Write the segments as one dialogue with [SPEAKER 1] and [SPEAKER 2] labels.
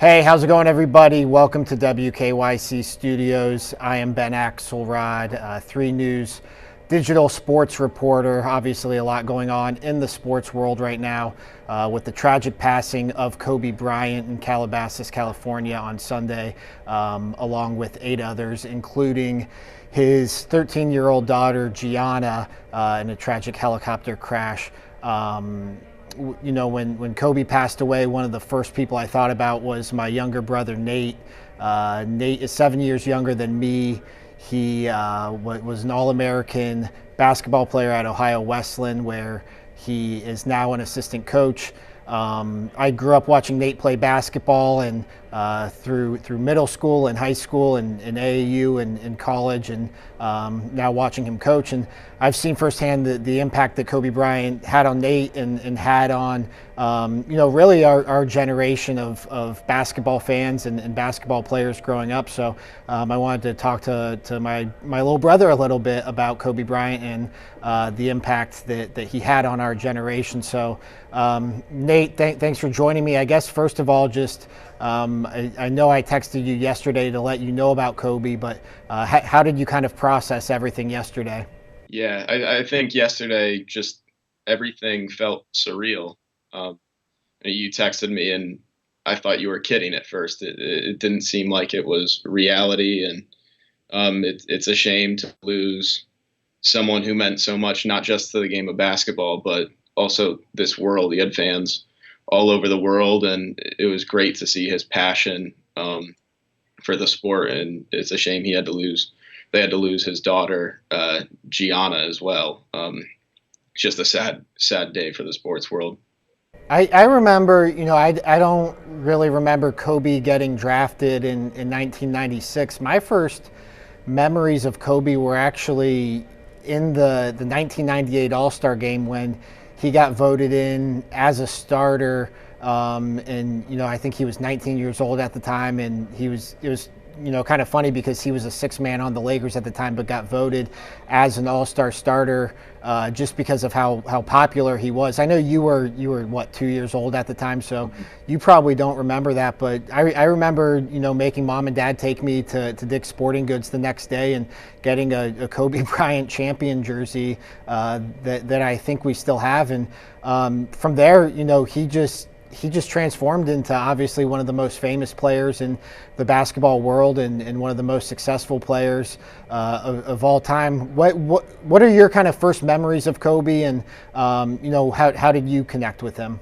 [SPEAKER 1] Hey, how's it going, everybody? Welcome to WKYC Studios. I am Ben Axelrod, 3 News digital sports reporter. Obviously, a lot going on in the sports world right now with the tragic passing of Kobe Bryant in Calabasas, California on Sunday, along with 8 others, including his 13-year-old daughter, Gianna, in a tragic helicopter crash. When Kobe passed away, one of the first people I thought about was my younger brother, Nate. Nate is 7 years younger than me. He was an All-American basketball player at Ohio Wesleyan, where he is now an assistant coach. I grew up watching Nate play basketball and through middle school and high school and AAU and college, and now watching him coach. And I've seen firsthand the impact that Kobe Bryant had on Nate and had on really our generation of basketball fans and basketball players growing up. So I wanted to talk to my little brother a little bit about Kobe Bryant and the impact that he had on our generation. So Nate, thanks for joining me. I guess first of all, just I know I texted you yesterday to let you know about Kobe, but how did you kind of process everything yesterday?
[SPEAKER 2] Yeah, I think yesterday just everything felt surreal. Um, you texted me, and I thought you were kidding at first. It didn't seem like it was reality, and it's a shame to lose someone who meant so much, not just to the game of basketball, but also this world. He had fans all over the world, and it was great to see his passion for the sport. And it's a shame he had to lose. They had to lose his daughter, Gianna, as well. It's just a sad day for the sports world.
[SPEAKER 1] I remember, I don't really remember Kobe getting drafted in 1996. My first memories of Kobe were actually in the 1998 All-Star game when he got voted in as a starter. And I think he was 19 years old at the time, and it was kind of funny because he was a 6-man on the Lakers at the time, but got voted as an all-star starter just because of how popular he was. I know you were what, 2 years old at the time, so you probably don't remember that, but I remember making mom and dad take me to Dick's Sporting Goods the next day and getting a Kobe Bryant champion jersey that I think we still have. And from there, he just transformed into obviously one of the most famous players in the basketball world and one of the most successful players of all time. What are your kind of first memories of Kobe, and how did you connect with him?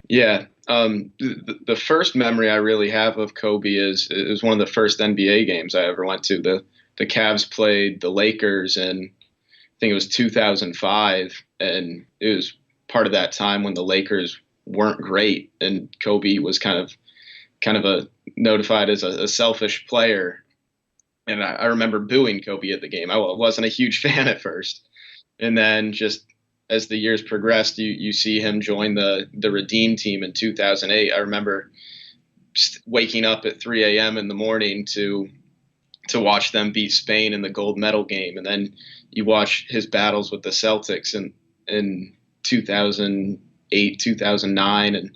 [SPEAKER 2] Yeah, the first memory I really have of Kobe is one of the first NBA games I ever went to. The Cavs played the Lakers, and I think it was 2005, and it was part of that time when the Lakers weren't great, and Kobe was kind of a notified as a selfish player. And I remember booing Kobe at the game. I wasn't a huge fan at first, and then just as the years progressed, you see him join the Redeem team in 2008. I remember waking up at 3 a.m. in the morning to watch them beat Spain in the gold medal game, and then you watch his battles with the Celtics in 2008, 2009, and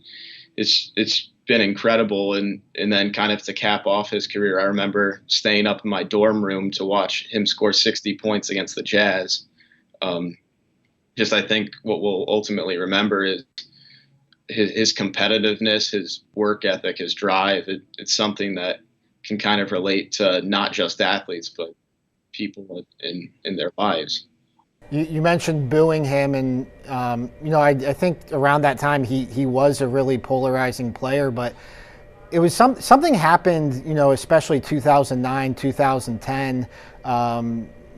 [SPEAKER 2] it's been incredible. And then kind of to cap off his career, I remember staying up in my dorm room to watch him score 60 points against the Jazz. Just I think what we'll ultimately remember is his competitiveness, his work ethic, his drive. It's something that can kind of relate to not just athletes, but people in their lives.
[SPEAKER 1] You mentioned booing him, and I think around that time he was a really polarizing player, but it was something happened, especially 2009, 2010,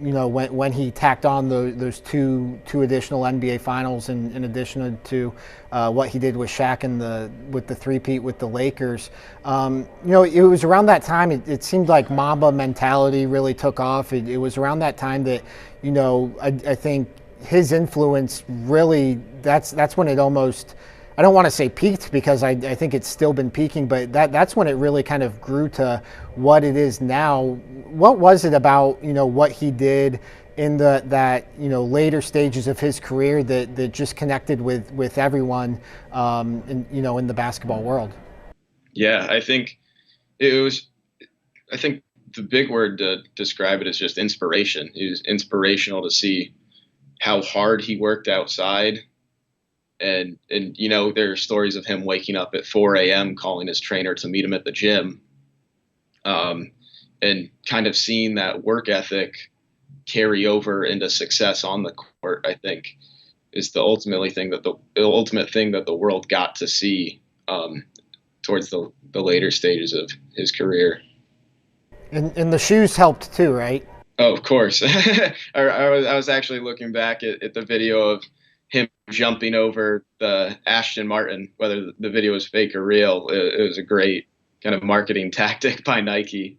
[SPEAKER 1] when he tacked on those two additional NBA finals in addition to what he did with Shaq with the three-peat with the Lakers. It was around that time it seemed like Mamba mentality really took off. It was around that time that, I think his influence really, that's when it almost, I don't want to say peaked, because I think it's still been peaking, but that's when it really kind of grew to what it is now. What was it about, what he did in that later stages of his career that just connected with everyone in the basketball world?
[SPEAKER 2] Yeah, I think it was, I think the big word to describe it is just inspiration. It was inspirational to see how hard he worked outside. And there are stories of him waking up at 4 a.m. calling his trainer to meet him at the gym, um, and kind of seeing that work ethic carry over into success on the court. I think is the ultimate thing that the world got to see, towards the later stages of his career.
[SPEAKER 1] And the shoes helped too, right?
[SPEAKER 2] Oh, of course. I was actually looking back at the video of him jumping over the Ashton Martin, whether the video was fake or real. It was a great kind of marketing tactic by Nike.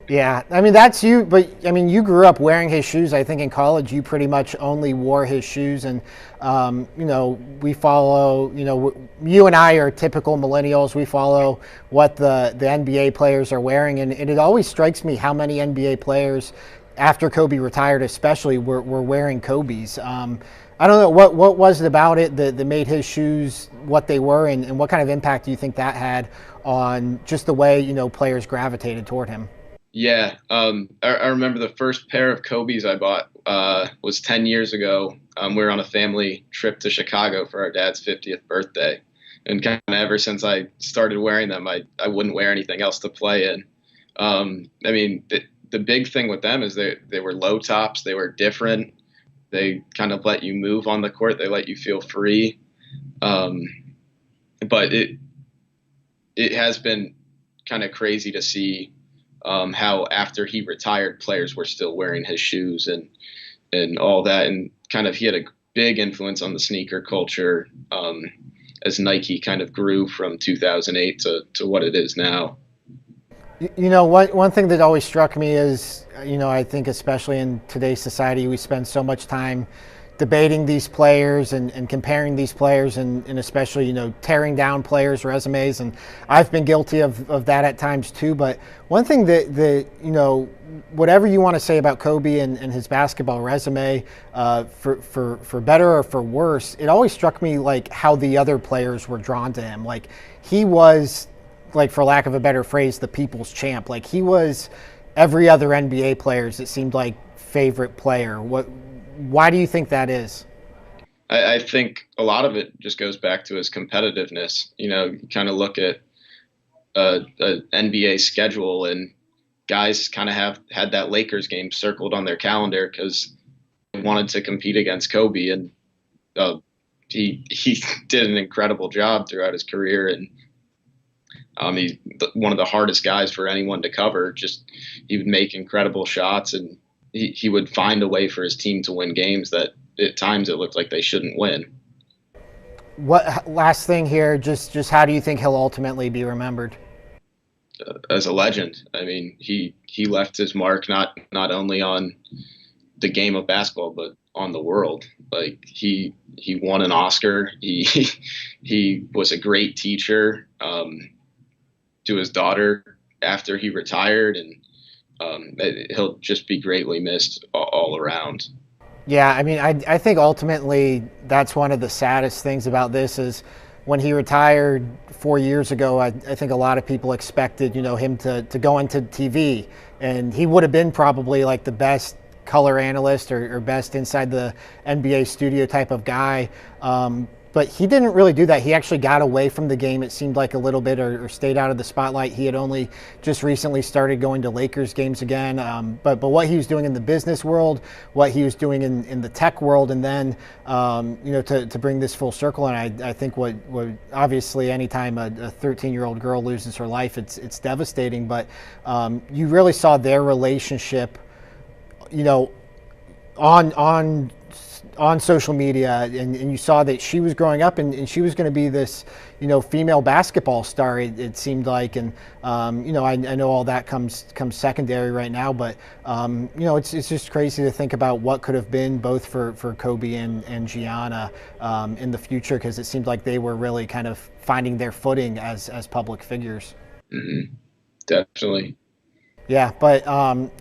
[SPEAKER 1] Yeah, I mean that's you, but I mean you grew up wearing his shoes. I think in college you pretty much only wore his shoes, and we follow. You and I are typical millennials. We follow what the NBA players are wearing, and it always strikes me how many NBA players, after Kobe retired, especially, were wearing Kobe's. I don't know what was it about it that made his shoes what they were, and what kind of impact do you think that had on just the way players gravitated toward him?
[SPEAKER 2] Yeah, I remember the first pair of Kobe's I bought was 10 years ago. We were on a family trip to Chicago for our dad's 50th birthday. And kind of ever since I started wearing them, I wouldn't wear anything else to play in. I mean, the big thing with them is they were low tops. They were different. They kind of let you move on the court. They let you feel free. But it has been kind of crazy to see how after he retired, players were still wearing his shoes and all that, and kind of he had a big influence on the sneaker culture, as Nike kind of grew from 2008 to what it is now.
[SPEAKER 1] One thing that always struck me is, I think especially in today's society, we spend so much time debating these players and comparing these players and especially, tearing down players' resumes. And I've been guilty of that at times too. But one thing that whatever you want to say about Kobe and his basketball resume, for better or for worse, it always struck me like how the other players were drawn to him. Like he was, like, for lack of a better phrase, the people's champ. Like he was every other NBA player's, it seemed like, favorite player. Why do you think that is?
[SPEAKER 2] I think a lot of it just goes back to his competitiveness. You kind of look at a NBA schedule, and guys kind of have had that Lakers game circled on their calendar because they wanted to compete against Kobe, and he did an incredible job throughout his career, and he's one of the hardest guys for anyone to cover. Just he would make incredible shots, and he would find a way for his team to win games that at times it looked like they shouldn't win.
[SPEAKER 1] What last thing here? Just how do you think he'll ultimately be remembered?
[SPEAKER 2] As a legend. I mean, he left his mark not only on the game of basketball but on the world. Like he won an Oscar. He was a great teacher to his daughter after he retired, and he'll just be greatly missed all around.
[SPEAKER 1] Yeah, I mean, I think ultimately that's one of the saddest things about this is when he retired 4 years ago, I think a lot of people expected, him to go into TV, and he would have been probably like the best color analyst or best inside the NBA studio type of guy. But he didn't really do that. He actually got away from the game, it seemed like, a little bit, or stayed out of the spotlight. He had only just recently started going to Lakers games again. But what he was doing in the business world, what he was doing in the tech world, and then, to bring this full circle. And I think what obviously anytime a 13-year-old girl loses her life, it's devastating. But you really saw their relationship, on social media, and you saw that she was growing up and she was going to be this, female basketball star, it seemed like. And, I know all that comes secondary right now, but, it's just crazy to think about what could have been both for Kobe and Gianna in the future, because it seemed like they were really kind of finding their footing as public figures.
[SPEAKER 2] Mm-hmm. Definitely.
[SPEAKER 1] Yeah, but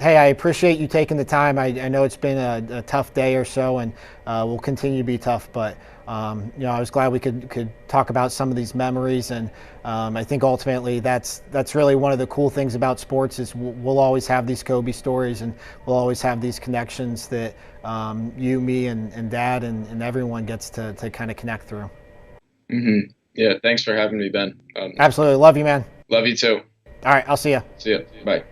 [SPEAKER 1] hey, I appreciate you taking the time. I know it's been a tough day or so, and will continue to be tough. But I was glad we could talk about some of these memories, and I think ultimately that's really one of the cool things about sports is we'll always have these Kobe stories, and we'll always have these connections that you, me, and Dad, and everyone gets to kind of connect through.
[SPEAKER 2] Yeah, thanks for having me, Ben.
[SPEAKER 1] Absolutely, love you, man.
[SPEAKER 2] Love you too.
[SPEAKER 1] All right, I'll see you.
[SPEAKER 2] See ya. Bye.